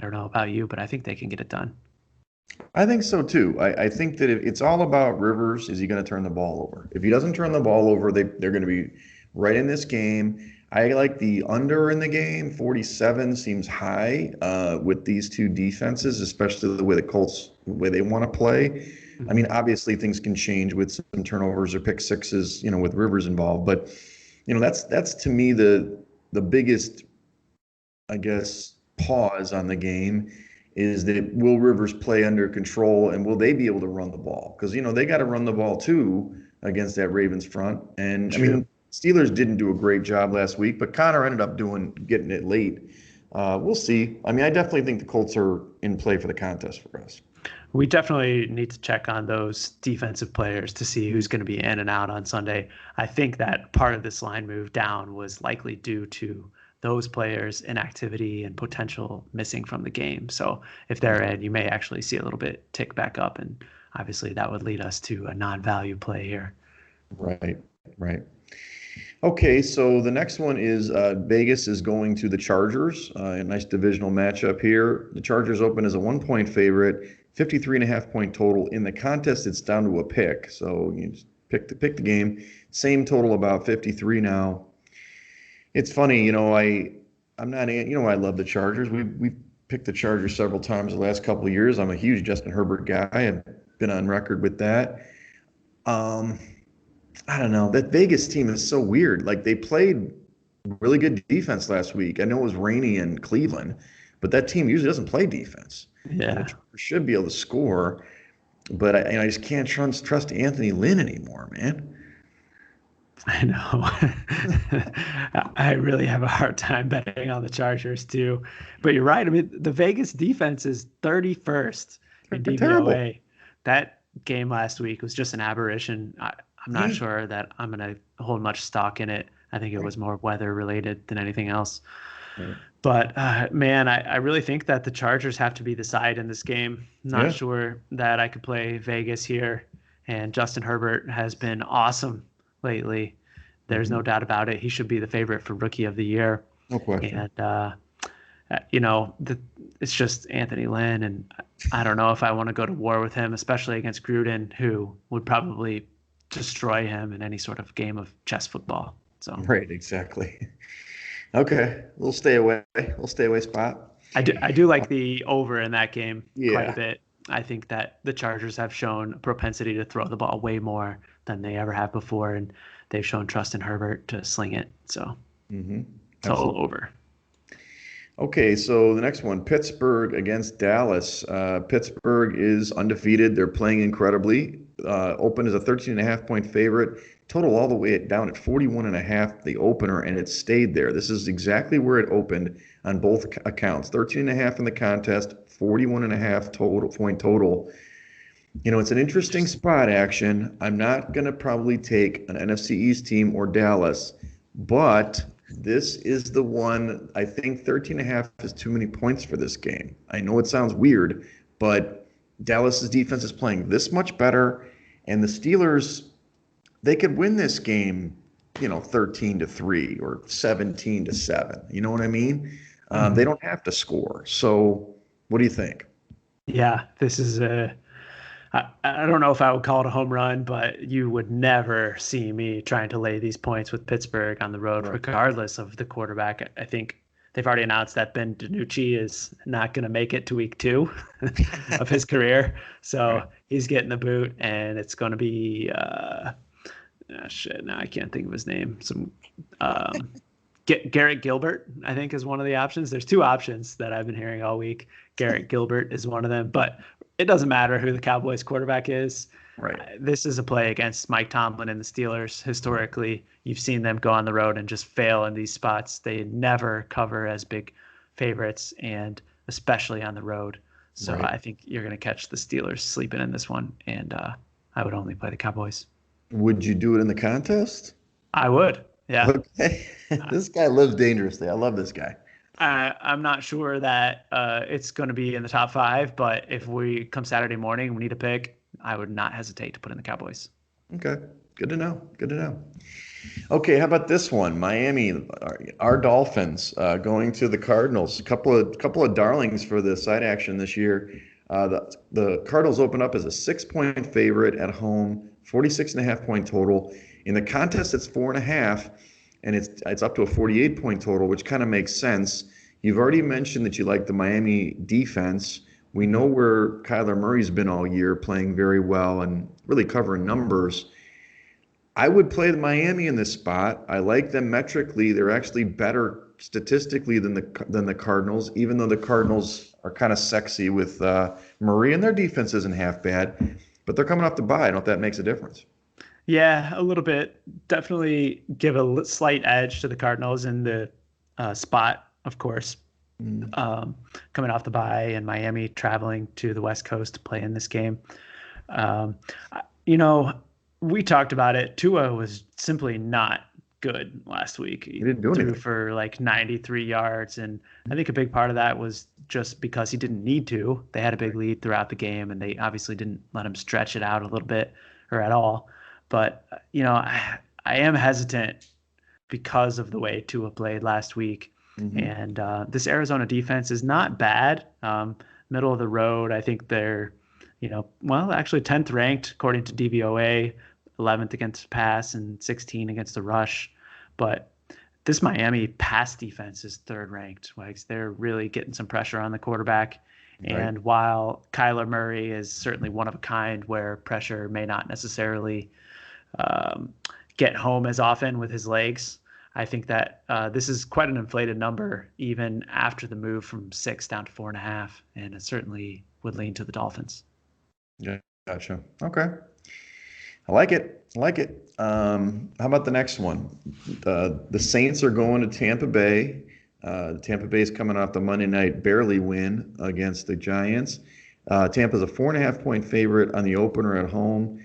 don't know about you, but I think they can get it done. I think so too. I think that it's all about Rivers. Is he going to turn the ball over? If he doesn't turn the ball over, they're going to be right in this game. I like the under in the game. 47 seems high with these two defenses, especially the way the way they want to play. I mean, obviously things can change with some turnovers or pick sixes, with Rivers involved. But that's to me the biggest, I guess, pause on the game is that will Rivers play under control and will they be able to run the ball? Because they got to run the ball too against that Ravens front. And I True. mean, Steelers didn't do a great job last week, but Connor ended up getting it late. We'll see. I mean, I definitely think the Colts are in play for the contest for us. We definitely need to check on those defensive players to see who's going to be in and out on Sunday. I think that part of this line move down was likely due to those players' inactivity and potential missing from the game. So if they're in, you may actually see a little bit tick back up, and obviously that would lead us to a non-value play here. Right, right. Okay, so the next one is Vegas is going to the Chargers. A nice divisional matchup here. The Chargers open as a 1-point favorite, 53.5 point total. In the contest, it's down to a pick. So you just pick the game. Same total, about 53 now. It's funny, I'm not, I love the Chargers. We've picked the Chargers several times the last couple of years. I'm a huge Justin Herbert guy. I've been on record with that. I don't know. That Vegas team is so weird. Like they played really good defense last week. I know it was rainy in Cleveland, but that team usually doesn't play defense. And the Yeah, Chargers should be able to score, but I just can't trust Anthony Lynn anymore, man. I know. I really have a hard time betting on the Chargers too. But you're right. I mean, the Vegas defense is 31st in They're terrible. DVOA. That game last week was just an aberration. I'm not Yeah. sure that I'm going to hold much stock in it. I think it was more weather related than anything else. Right. But man, I really think that the Chargers have to be the side in this game. Not Yeah. sure that I could play Vegas here. And Justin Herbert has been awesome lately. There's no Mhm. doubt about it. He should be the favorite for Rookie of the Year. No question. And it's just Anthony Lynn, and I don't know if I want to go to war with him, especially against Gruden, who would probably destroy him in any sort of game of chess football. So Right, exactly. Okay, we'll stay away. We'll stay away spot. I do like the over in that game quite a Yeah. bit. I think that the Chargers have shown a propensity to throw the ball way more than they ever have before, and they've shown trust in Herbert to sling it. So Mm-hmm. total Absolutely. over. Okay, so the next one, Pittsburgh against Dallas. Pittsburgh is undefeated. They're playing incredibly. Open as a 13.5 point favorite. Total all the way down at 41.5, the opener, and it stayed there. This is exactly where it opened on both accounts. 13.5 in the contest, 41.5 point total. It's an interesting spot action. I'm not going to probably take an NFC East team or Dallas, but this is the one. I think 13.5 is too many points for this game. I know it sounds weird, but Dallas's defense is playing this much better, and the Steelers, they could win this game, 13-3 or 17-7. You know what I mean? They don't have to score. So what do you think? Yeah, this is I don't know if I would call it a home run, but you would never see me trying to lay these points with Pittsburgh on the road, Right. regardless of the quarterback. I think they've already announced that Ben DiNucci is not going to make it to week 2 of his career. So Right. he's getting the boot, and it's going to be, now I can't think of his name. Um, Garrett Gilbert, I think, is one of the options. There's 2 options that I've been hearing all week. Garrett Gilbert is one of them, but it doesn't matter who the Cowboys quarterback is. Right. This is a play against Mike Tomlin and the Steelers. Historically, you've seen them go on the road and just fail in these spots. They never cover as big favorites, and especially on the road. So Right. I think you're going to catch the Steelers sleeping in this one, and I would only play the Cowboys. Would you do it in the contest? I would. Yeah. Okay. This guy lives dangerously. I love this guy. I'm not sure that it's going to be in the top five, but if we come Saturday morning, we need a pick. I would not hesitate to put in the Cowboys. Okay. Good to know. Good to know. Okay, how about this one? Miami, our Dolphins going to the Cardinals. A couple of darlings for the side action this year. The Cardinals open up as a 6-point favorite at home, 46.5 point total. In the contest, it's 4.5, and it's up to a 48 point total, which kind of makes sense. You've already mentioned that you like the Miami defense. We know where Kyler Murray's been all year, playing very well and really covering numbers. I would play the Miami in this spot. I like them metrically. They're actually better statistically than the Cardinals, even though the Cardinals are kind of sexy with Murray, and their defense isn't half bad. But they're coming off the bye. I don't know if that makes a difference. Yeah, a little bit. Definitely give a slight edge to the Cardinals in the spot, of course. Mm. Coming off the bye and Miami traveling to the West Coast to play in this game. Um, you know, we talked about it. Tua was simply not good last week. He He didn't do threw anything. for like 93 yards. And I think a big part of that was just because he didn't need to. They had a big lead throughout the game, and they obviously didn't let him stretch it out a little bit or at all. But, I am hesitant because of the way Tua played last week. Hmm. And this Arizona defense is not bad. Middle of the road. I think they're, well, actually 10th ranked according to DVOA, 11th against the pass and 16 against the rush. But this Miami pass defense is third ranked. Like, they're really getting some pressure on the quarterback. Right. And while Kyler Murray is certainly one of a kind where pressure may not necessarily um, get home as often with his legs, I think that this is quite an inflated number, even after the move from 6 down to 4.5, and it certainly would lean to the Dolphins. Yeah. Gotcha. Okay. I like it. I like it. How about the next one? The Saints are going to Tampa Bay. Tampa Bay is coming off the Monday night barely win against the Giants. Tampa's a 4.5 point favorite on the opener at home.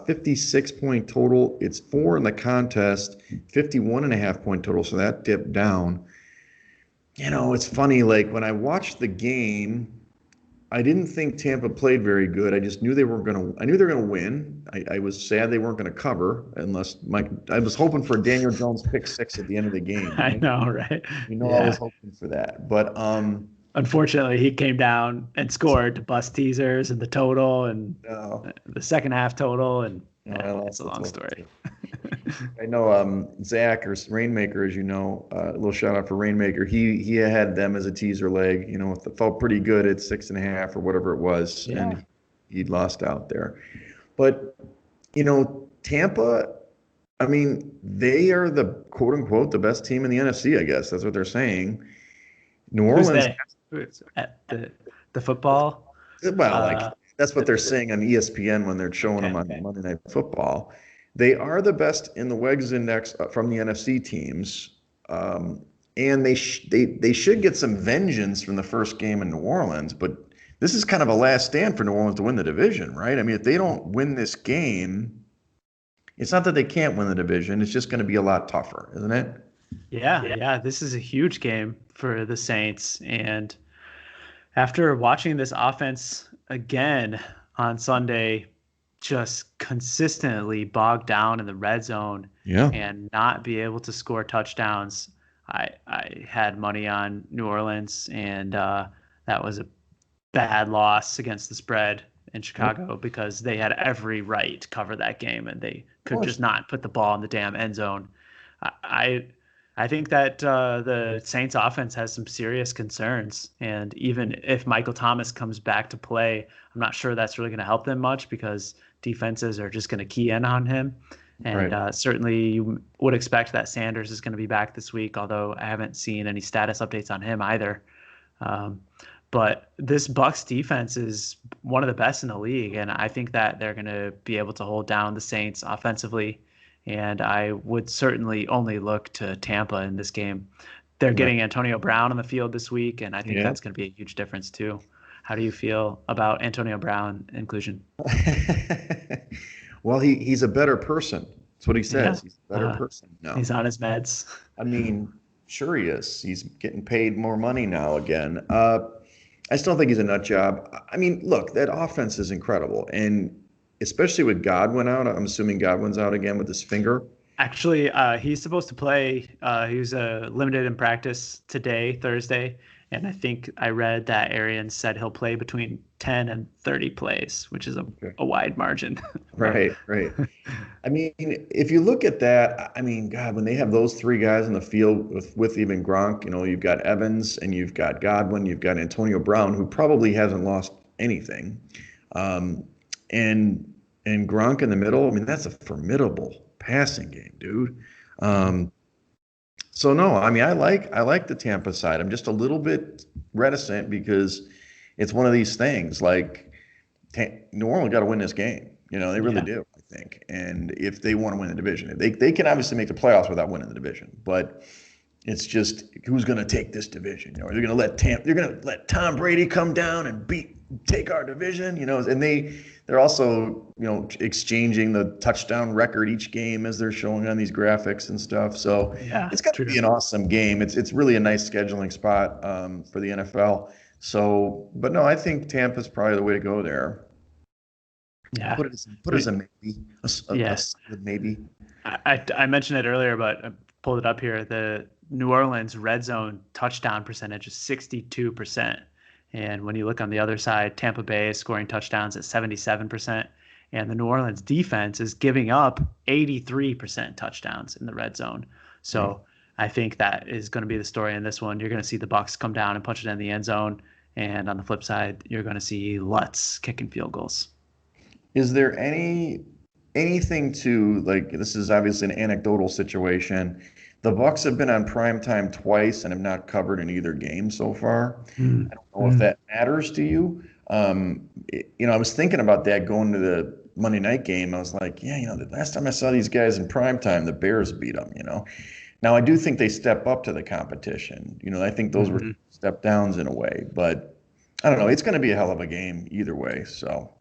56 point total. It's 4 in the contest. 51.5 point total. So that dipped down. It's funny. Like when I watched the game, I didn't think Tampa played very good. I just knew they were going to. I knew they were going to win. I was sad they weren't going to cover unless Mike. I was hoping for a Daniel Jones pick six at the end of the game. I know, right? I Yeah. was hoping for that. But Unfortunately, he came down and scored to bust teasers and the total and no, the second half total. And no, I it's lost a the long total story. too. I know Zach or Rainmaker, as you know, a little shout out for Rainmaker. He had them as a teaser leg. It felt pretty good at 6.5 or whatever it was, Yeah. and he'd lost out there. But Tampa. I mean, they are the quote unquote the best team in the NFC. I guess that's what they're saying. New Who's Orleans, they? Who's at the football? well, like Uh, that's what they're saying on ESPN when they're showing them okay. on Monday Night Football. They are the best in the Wegs Index from the NFC teams, um, and they should get some vengeance from the first game in New Orleans. But this is kind of a last stand for New Orleans to win the division, right? I mean, if they don't win this game, it's not that they can't win the division. It's just going to be a lot tougher, isn't it? Yeah, yeah. This is a huge game for the Saints. And after watching this offense again on Sunday, just consistently bogged down in the red zone Yeah. and not be able to score touchdowns, I had money on New Orleans, and that was a bad loss against the spread in Yep. Chicago because they had every right to cover that game and they Of could course. just not put the ball in the damn end zone. I I think that the Saints offense has some serious concerns, and even if Michael Thomas comes back to play, I'm not sure that's really going to help them much because defenses are just going to key in on him. And Right. certainly you would expect that Sanders is going to be back this week, although I haven't seen any status updates on him either. Um, but this Bucks defense is one of the best in the league, and I think that they're going to be able to hold down the Saints offensively. And I would certainly only look to Tampa in this game. They're Right. getting Antonio Brown on the field this week, and I think Yeah. that's going to be a huge difference too. How do you feel about Antonio Brown inclusion? Well, he's a better person. That's what he Yeah. says. He's a better Uh, person now. he's on his meds. I mean, sure he is. He's getting paid more money now again. I still think he's a nut job. I mean, look, that offense is incredible, and especially with Godwin out. I'm assuming Godwin's out again with his finger. Actually, he's supposed to play. He was limited in practice today, Thursday, and I think I read that Arians said he'll play between 10 and 30 plays, which is Okay. a wide margin. But Right, right. I mean, if you look at that, I mean, God, when they have those three guys in the field with even Gronk, you've got Evans and you've got Godwin, you've got Antonio Brown, who probably hasn't lost anything, um, and Gronk in the middle. I mean, that's a formidable passing game, dude. Um, so no, I mean, I like the Tampa side. I'm just a little bit reticent because it's one of these things like New Orleans got to win this game. They really yeah, do, I think. And if they want to win the division, they can obviously make the playoffs without winning the division. But it's just who's going to take this division? They're going to let Tom Brady come down and take our division. And they're also exchanging the touchdown record each game as they're showing on these graphics and stuff. So yeah, it's going to true. be an awesome game. It's really a nice scheduling spot for the NFL. So, but no, I think Tampa's probably the way to go there. Yeah, Put it as a maybe, a yeah. solid maybe. I mentioned it earlier, but I pulled it up here. The New Orleans red zone touchdown percentage is 62%. And when you look on the other side, Tampa Bay is scoring touchdowns at 77%. And the New Orleans defense is giving up 83% touchdowns in the red zone. Mm. So I think that is going to be the story in this one. You're going to see the Bucs come down and punch it in the end zone. And on the flip side, you're going to see Lutz kicking field goals. Is there anything to like? This is obviously an anecdotal situation. The Bucks have been on prime time twice and have not covered in either game so far. I don't know if Mm. that matters to you. I was thinking about that going to the Monday night game. I was like, yeah, the last time I saw these guys in prime time, the Bears beat them. Now I do think they step up to the competition. I think those were Mhm. step downs in a way, but I don't know. It's going to be a hell of a game either way. So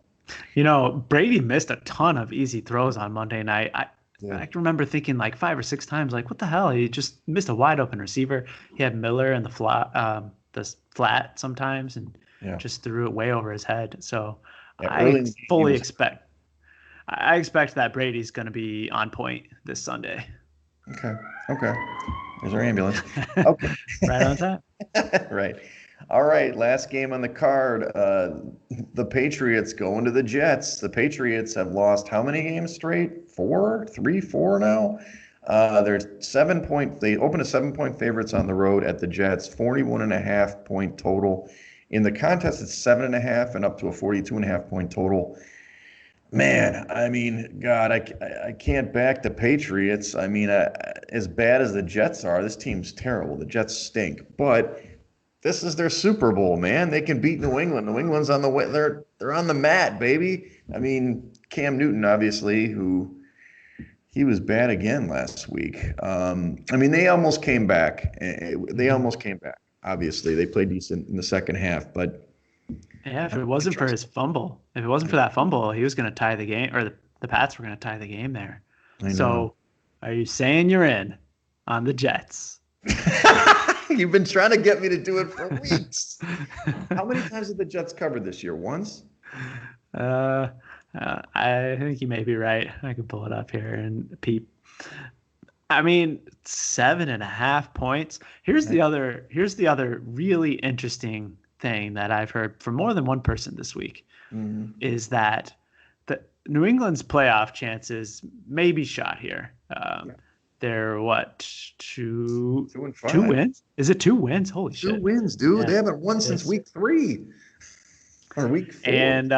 Brady missed a ton of easy throws on Monday night. I yeah, can remember thinking like 5 or 6 times, like, what the hell? He just missed a wide open receiver. He had Miller in the flat sometimes and yeah, just threw it way over his head. So yeah. I Early in the game, he fully was. expect I expect that Brady's going to be on point this Sunday. Okay. Okay. There's our ambulance. Okay. Right on time. Right. All right. Last game on the card. The Patriots going to the Jets. The Patriots have lost how many games straight? Four, three, four now. They're 7 point. They opened a 7 point favorites on the road at the Jets. 41.5 point total. In the contest, it's 7.5 and up to a 42.5 point total. Man, I mean, God, I can't back the Patriots. I mean, as bad as the Jets are, this team's terrible. The Jets stink, but this is their Super Bowl, man. They can beat New England. New England's on the way. They're on the mat, baby. I mean, Cam Newton, obviously, who he was bad again last week. I mean, they almost came back. They Mhm. almost came back. Obviously, they played decent in the second half, but Yeah, if I it don't wasn't for trust his fumble, if it wasn't for that fumble, he was going to tie the game, or the Pats were going to tie the game there. them. I know. So, are you saying you're in on the Jets? You've been trying to get me to do it for weeks. How many times have the Jets covered this year? Once? uh, I think you may be right. I can pull it up here and peep. I mean, 7.5 points. Here's the other really interesting thing that I've heard from more than one person this week Mhm. is that the New England's playoff chances may be shot here. Yeah. They're what, Two and two five. wins? Is it 2 wins? Holy Two shit! wins, dude. Yeah, They haven't won it since is. week 3 or week 4. And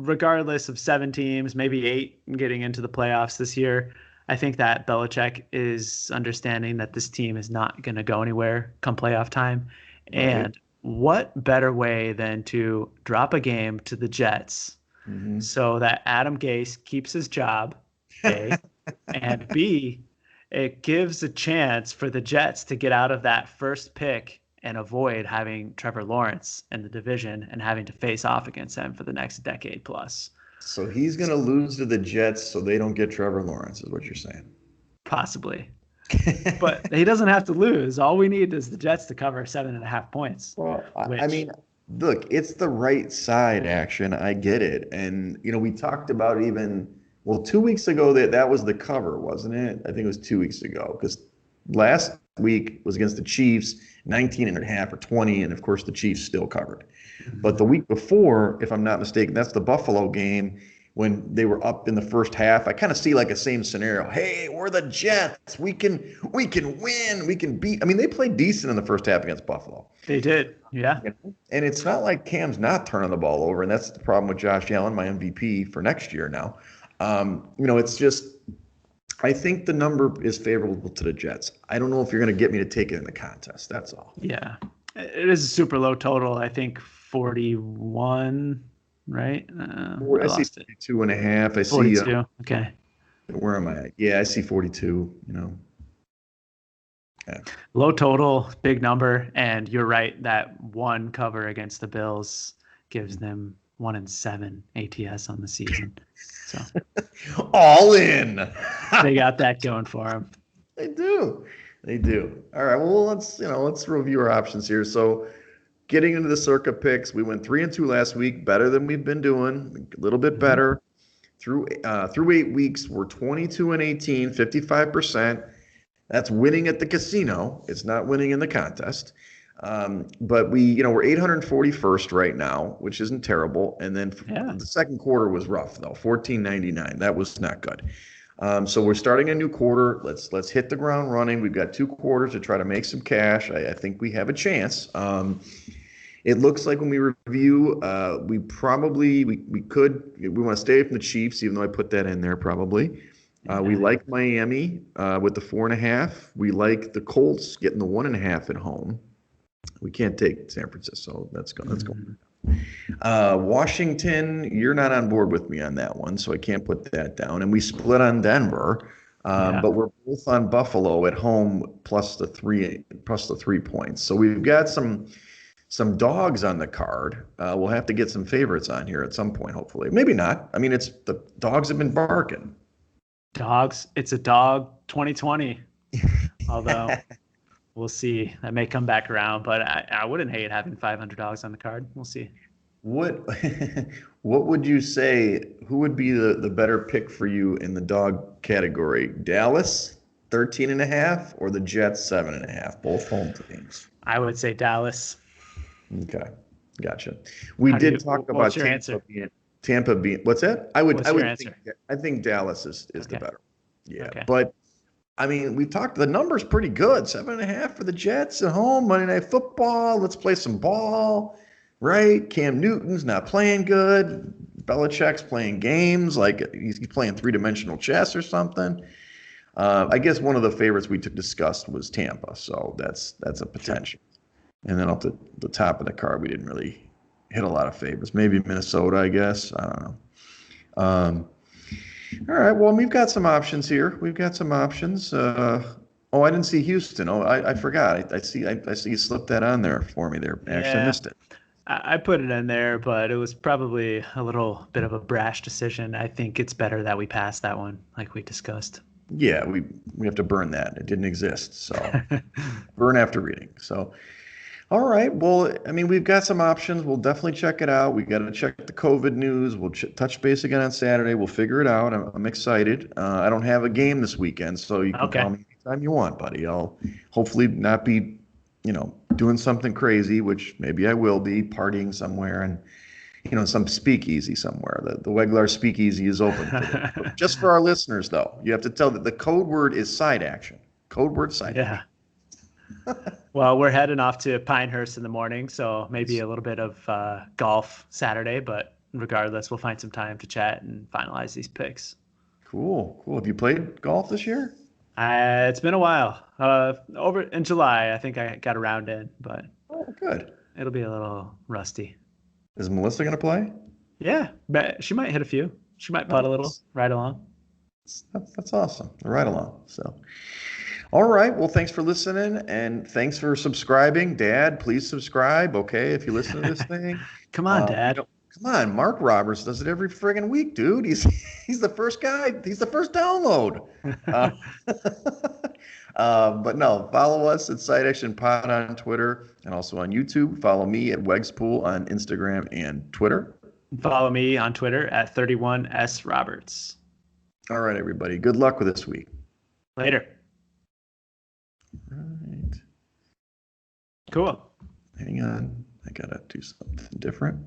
regardless of 7 teams, maybe 8 getting into the playoffs this year, I think that Belichick is understanding that this team is not going to go anywhere come playoff time. Right. And what better way than to drop a game to the Jets Hmm. so that Adam Gase keeps his job, A, and B, it gives a chance for the Jets to get out of that first pick and avoid having Trevor Lawrence in the division and having to face off against him for the next decade plus. So he's going to lose to the Jets so they don't get Trevor Lawrence, is what you're saying. Possibly. But he doesn't have to lose. All we need is the Jets to cover 7.5 points, Well, I which, mean, look, it's the right side action. I get it. And, we talked about well, 2 weeks ago that was the cover, wasn't it? I think it was 2 weeks ago because last week was against the Chiefs, 19 and a half or 20. And of course, the Chiefs still covered. But the week before, if I'm not mistaken, that's the Buffalo game when they were up in the first half. I kind of see like a same scenario. Hey, we're the Jets. We can win. We can beat. I mean, they played decent in the first half against Buffalo. they did. Yeah. And it's not like Cam's not turning the ball over, and that's the problem with Josh Allen, my MVP for next year now. It's just I think the number is favorable to the Jets. I don't know if you're going to get me to take it in the contest. That's all. Yeah. It is a super low total. I think 41, right? I see 42.5. I see 42. Okay. where am I at? Yeah, I see 42. Yeah. Low total, big number, and you're right. That one cover against the Bills gives them 1-7 ATS on the season. So all in. they got that going for them. They do. All right. Well, let's review our options here. So, getting into the circa picks, we went 3-2 last week, better than we've been doing, a little bit better. Through 8 weeks, we're 22-18, 55%. That's winning at the casino. It's not winning in the contest. But we're 841st right now, which isn't terrible. And then the second quarter was rough though, 14.99. That was not good. So we're starting a new quarter. Let's hit the ground running. We've got 2 quarters to try to make some cash. I think we have a chance. It looks like when we review, we want to stay from the Chiefs, even though I put that in there probably. We like Miami with the 4.5. We like the Colts getting the 1.5 at home. We can't take San Francisco. That's going. Washington, you're not on board with me on that one, so I can't put that down. And we split on Denver, but we're both on Buffalo at home plus the 3 points. So we've got some dogs on the card. We'll have to get some favorites on here at some point, hopefully. Maybe not. I mean, it's the dogs have been barking. Dogs. It's a dog 2020. Although we'll see. That may come back around, but I wouldn't hate having $500 on the card. We'll see. What would you say? Who would be the better pick for you in the dog category? Dallas 13.5 or the Jets 7.5? Both home teams. I would say Dallas. Okay, gotcha. We did talk about what's your answer? Tampa being what's that? I think Dallas is Okay. the better. Yeah, Okay. but I mean, we talked. The number's pretty good. 7.5 for the Jets at home. Monday Night Football. Let's play some ball, right? Cam Newton's not playing good. Belichick's playing games like he's playing 3-dimensional chess or something. I guess one of the favorites we discussed was Tampa, so that's a potential. And then off the top of the card, we didn't really hit a lot of favorites. Maybe Minnesota, I guess. I don't know. All right. Well, we've got some options here. We've got some options. I didn't see Houston. Oh, I forgot. I see you slipped that on there for me there. Actually, I missed it. I put it in there, but it was probably a little bit of a brash decision. I think it's better that we pass that one, like we discussed. Yeah, we have to burn that. It didn't exist. So burn after reading. So. All right. Well, I mean, we've got some options. We'll definitely check it out. We got to check the COVID news. We'll touch base again on Saturday. We'll figure it out. I'm excited. I don't have a game this weekend, so you can call me anytime you want, buddy. I'll hopefully not be, doing something crazy, which maybe I will be, partying somewhere and, some speakeasy somewhere. The Weglar speakeasy is open. Just for our listeners, though, you have to tell that the code word is side action. Code word side action. Well, we're heading off to Pinehurst in the morning, so maybe a little bit of golf Saturday, but regardless, we'll find some time to chat and finalize these picks. Cool. Have you played golf this year? It's been a while. Over in July, I think I got a round in, but good. It'll be a little rusty. Is Melissa going to play? Yeah, but she might hit a few. She might putt a little, ride along. That's awesome. Right along. So. All right. Well, thanks for listening and thanks for subscribing. Dad, please subscribe. Okay. If you listen to this thing. Come on, Dad. Come on, Mark Roberts does it every friggin' week, dude. He's the first guy. He's the first download. Uh, but no, follow us at Side Action Pod on Twitter and also on YouTube. Follow me at Wegspool on Instagram and Twitter. Follow me on Twitter at 31S Roberts. All right, everybody. Good luck with this week. Later. Right. Cool. Hang on. I gotta do something different.